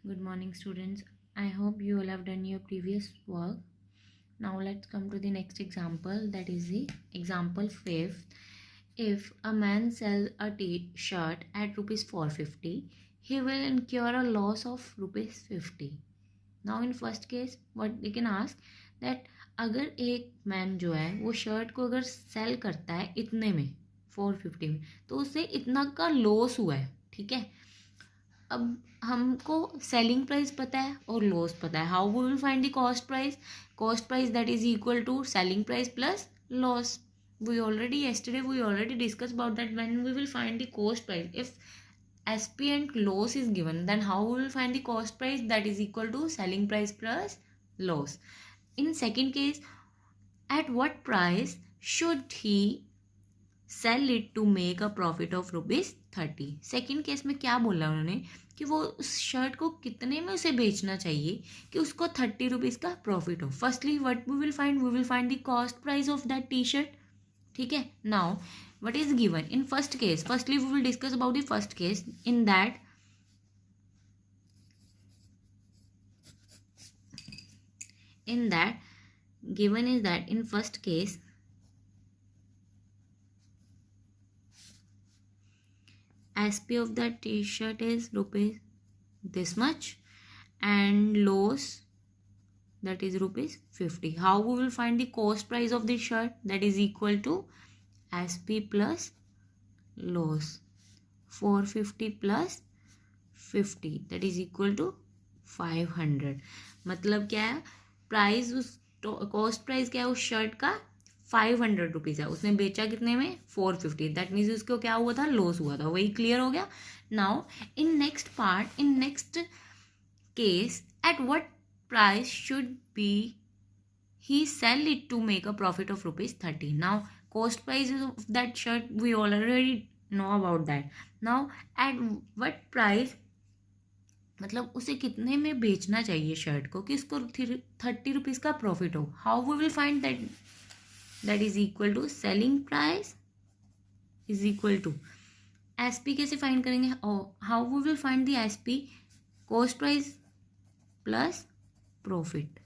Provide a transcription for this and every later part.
Good morning, students. I hope you all have done your previous work. Now let's come to the next example, that is the example 5th. If a man sells a t-shirt at rupees 450, he will incur a loss of rupees 50. Now in first case, what they can ask that अगर एक man जो है वो shirt को अगर cell करता है इतने में 450 में, तो उसे इतना का लॉस हुआ है. ठीक है, अब हमको सेलिंग प्राइस पता है और लॉस पता है. How we will find the cost price that is equal to selling price plus loss. we already discussed about that. When we will find the cost price, if SP and loss is given, then how we will find the cost price that is equal to selling price plus loss. In second case, at what price should he sell it to make a profit of rupees 30. Second case में क्या बोला उन्होंने कि वो उस shirt को कितने में उसे बेचना चाहिए कि उसको 30 रुपीज़ का प्रॉफिट हो. Firstly what we will find the cost price of that T shirt. ठीक है, now what is given in first case. Firstly we will discuss about the first case. In that given is that in first case SP of that t-shirt is rupees this much and loss that is rupees 50. How we will find the cost price of this shirt? That is equal to SP plus loss. 450 plus 50 that is equal to 500. मतलब क्या है, price उस cost price क्या है उस shirt का 500 rupees है. उसने बेचा कितने में 450. दैट मीन्स उसको क्या हुआ था, लॉस हुआ था. वही क्लियर हो गया. Now in next case at what price should be he sell it to make a profit of rupees 30. Now cost price of that shirt we already know about that. Now at what price, मतलब उसे कितने में बेचना चाहिए shirt को कि उसको 30 rupees का प्रॉफिट हो. How we will find that is equal to selling price is equal to SP. कैसे फाइंड करेंगे? How we will find the SP? Cost price plus profit.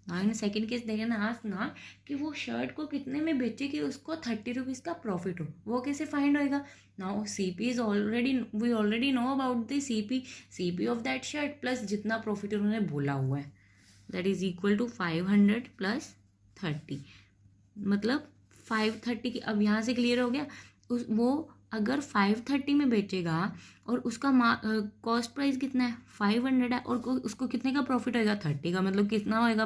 ना इन सेकेंड केस देखे ना आस्क ना कि वो शर्ट को कितने में बेचे कि उसको 30 रुपीज़ का प्रॉफिट हो. वो कैसे फाइंड होएगा? Now CP is we already know about the CP of that shirt plus जितना प्रॉफिट उन्होंने बोला हुआ है that is equal to 500 plus 30. मतलब 530 की. अब यहाँ से क्लियर हो गया. वो अगर 530 में बेचेगा और उसका कॉस्ट प्राइस कितना है 500 है और उसको कितने का प्रॉफिट होएगा 30 का. मतलब कितना होएगा,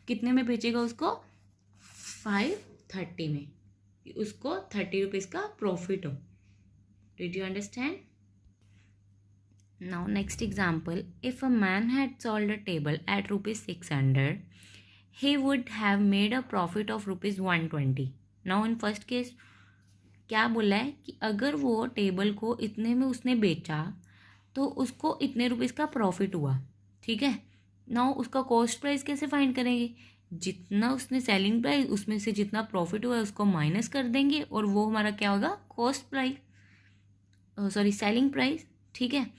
कितने में बेचेगा उसको 530 में, उसको 30 रुपीज़ का प्रॉफिट हो. Did you understand? Now next example. If a man had sold a table at rupees 600 he would have made a profit of rupees 120. Now in first case क्या बोला है कि अगर वो टेबल को इतने में उसने बेचा तो उसको इतने रुपीज़ का प्रॉफिट हुआ. ठीक है, नाउ उसका कॉस्ट प्राइस कैसे फाइंड करेंगे? जितना उसने सेलिंग प्राइस उसमें से जितना प्रॉफिट हुआ है उसको माइनस कर देंगे और वो हमारा क्या होगा, cost price, sorry selling price. ठीक है,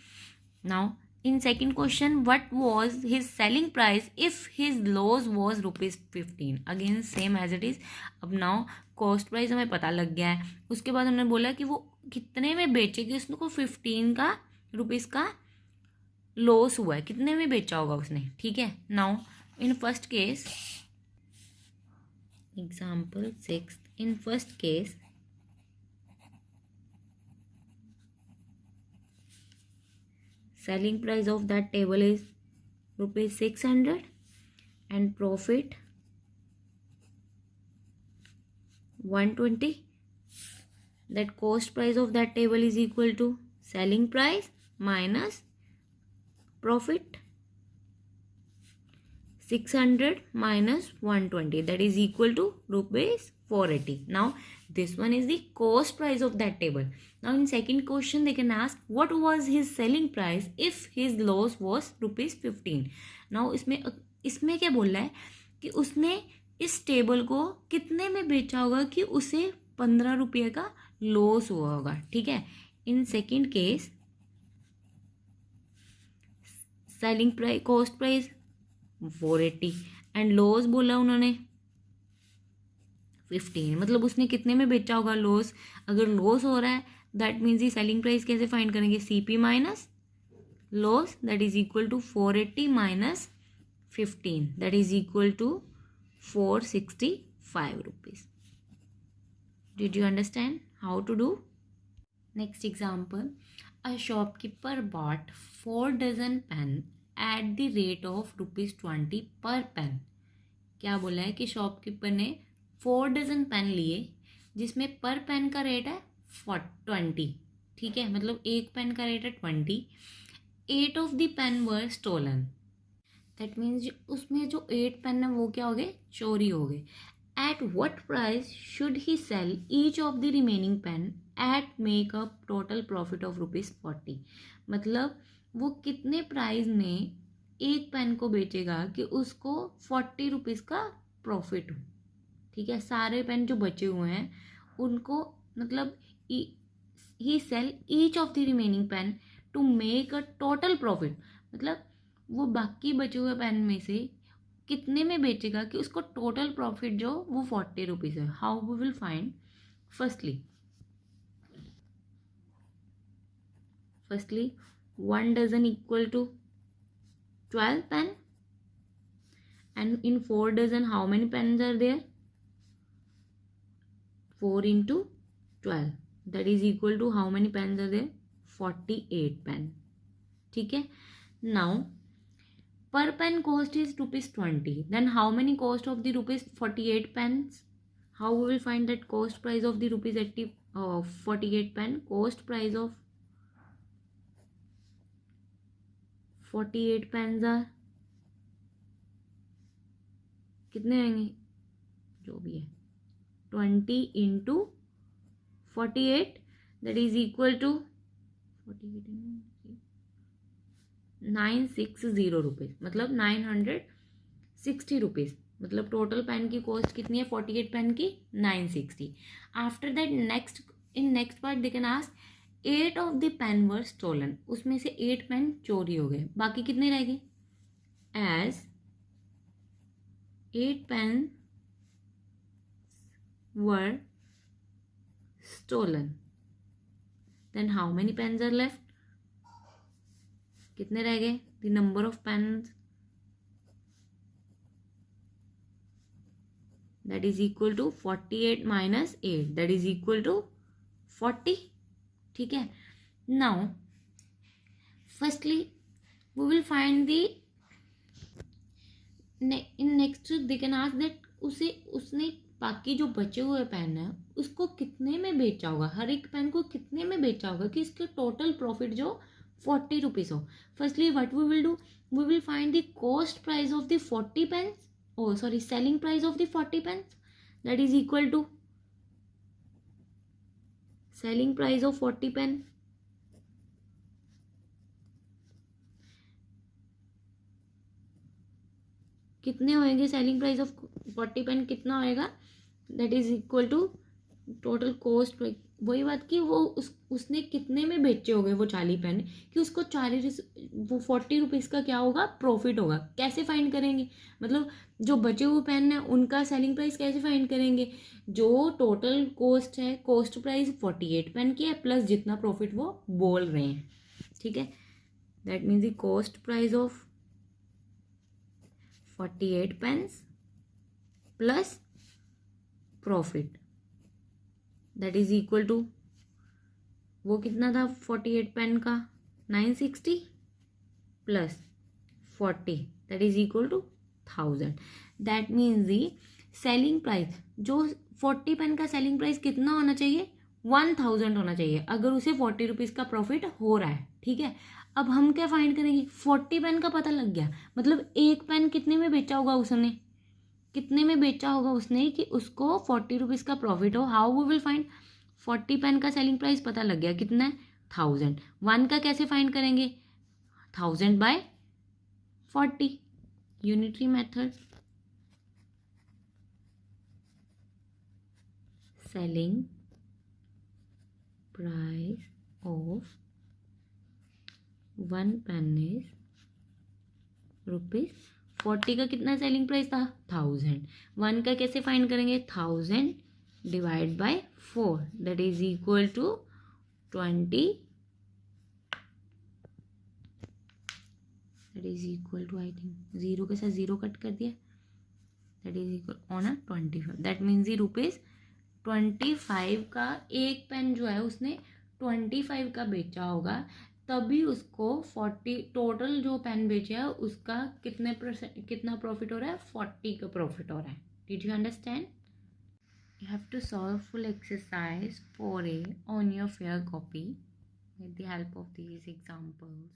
now in second question, what was his selling price if his loss was rupees 15? Again same as it is. अब now cost price हमें पता लग गया है. उसके बाद उन्होंने बोला कि वो कितने में बेचेगी, उसको 15 का रुपीज़ का लॉस हुआ है, कितने में बेचा होगा उसने. ठीक है, now in first case example 6. In first case selling price of that table is rupees 600 and profit 120. that cost price of that table is equal to selling price minus profit 600 minus 120 that is equal to rupees 480. now this one is the cost price of that table. Now in second question they can ask what was his selling price if his loss was rupees 15. now इसमें क्या बोल रहा है कि उसने इस table को कितने में बेचा होगा कि उसे 15 रुपये का लॉस हुआ होगा. ठीक है, in second case selling price cost price 480 and loss बोला उन्होंने 15, मतलब उसने कितने में बेचा होगा लॉस। अगर लॉस हो रहा है that means he selling price कैसे फाइंड करेंगे, CP minus loss that is equal to 480 minus 15 that is equal to 465 rupees. Did you understand how to do? Next example, a shopkeeper bought 4 dozen pen at the rate of ₹20 per pen. क्या बोला है कि shopkeeper ने 4 dozen pen लिए जिसमें पर pen का rate है 20. ठीक है, मतलब एक पेन का रेट है 20. 8 of the pen were stolen. That means उसमें जो 8 पेन है वो क्या हो गए, चोरी हो गए. At what price should he sell each of the remaining pen at make a total profit of ₹40? मतलब वो कितने प्राइस में एक पेन को बेचेगा कि उसको 40 रुपीज़ का प्रॉफिट हो. ठीक है, सारे पेन जो बचे हुए हैं उनको मतलब ही sell each of the remaining pen to make a total profit. मतलब वो बाकी बचे हुए पेन में से कितने में बेचेगा कि उसको टोटल प्रॉफिट जो वो 40 रुपीज़ है. How we will find? Firstly 1 dozen equal to 12 pen and in 4 dozen how many pens are there? 4 into 12 that is equal to how many pens are there? 48 pen. ठीक है, now per pen cost is ₹20. Then how many cost of the ₹48 pens? How we will find that cost price of the ₹48 pen? Cost price of 48 pens are कितने आएंगे, जो भी है 20 into 48 that is equal to 960 rupees, मतलब 960 rupees. मतलब total pen की cost कितनी है 48 पेन की 960. After that next part they can ask 8 of the pen were stolen. उसमें से 8 पेन चोरी हो गए, बाकी कितने रह गए? As 8 pen were stolen then how many pens are left? कितने रह गए? The number of pens that is equal to 48 minus 8 that is equal to 40. ठीक है, now firstly we will find the in next they can ask that उसने बाकी जो बचे हुए पेन है उसको कितने में बेचा होगा, हर एक पेन को कितने में बेचा होगा कि इसके टोटल प्रॉफिट जो 40 रुपीज़ हो. Firstly what we will do, we will find the cost price of the 40 pens, selling price of the 40 pens that is equal to selling price of 40 pen कितने होंगे, सेलिंग प्राइस ऑफ 40 पेन कितना होएगा, that is equal to total cost. वही बात कि वो उसने कितने में बेचे होंगे वो 40 पेन कि उसको 40 रुपीज़ का क्या होगा, प्रॉफिट होगा. कैसे फाइंड करेंगे, मतलब जो बचे हुए पेन है उनका सेलिंग प्राइस कैसे फाइंड करेंगे? जो टोटल कॉस्ट है, कॉस्ट प्राइस 48 पेन की है प्लस जितना प्रॉफिट वो बोल रहे हैं. ठीक है, that means the cost price of 48 pens plus profit that is equal to वो कितना था 48 पेन का 960 plus 40 that is equal to 1000. That means the selling price जो 40 पेन का सेलिंग प्राइस कितना होना चाहिए, 1000 होना चाहिए अगर उसे 40 रुपीज़ का प्रॉफिट हो रहा है. ठीक है, अब हम क्या फाइंड करेंगे, 40 पेन का पता लग गया, मतलब एक पेन कितने में बेचा होगा उसने, कितने में बेचा होगा उसने कि उसको 40 रुपीज़ का प्रॉफिट हो. How we will find, 40 pen का सेलिंग प्राइस पता लग गया कितना है 1000. 1 का कैसे फाइंड करेंगे, 1000 by 40, unitary method. Selling price of 1 pen is ₹40 का कितना सेलिंग प्राइस था? 1000. 1 का कैसे फाइंड करेंगे? 1000 divide by 4 that is equal to 20. दैट इज इक्वल टू आई थिंक 0 के साथ 0 कट कर दिया. That is equal on 25. That means ₹25 का एक पेन जो है उसने 25 का बेचा होगा, तभी उसको 40 टोटल जो पेन बेचे है उसका कितना प्रॉफिट हो रहा है? 40 का प्रॉफिट हो रहा है. Did you understand? You have to solve full exercise 4A on your fair copy with the help of these examples.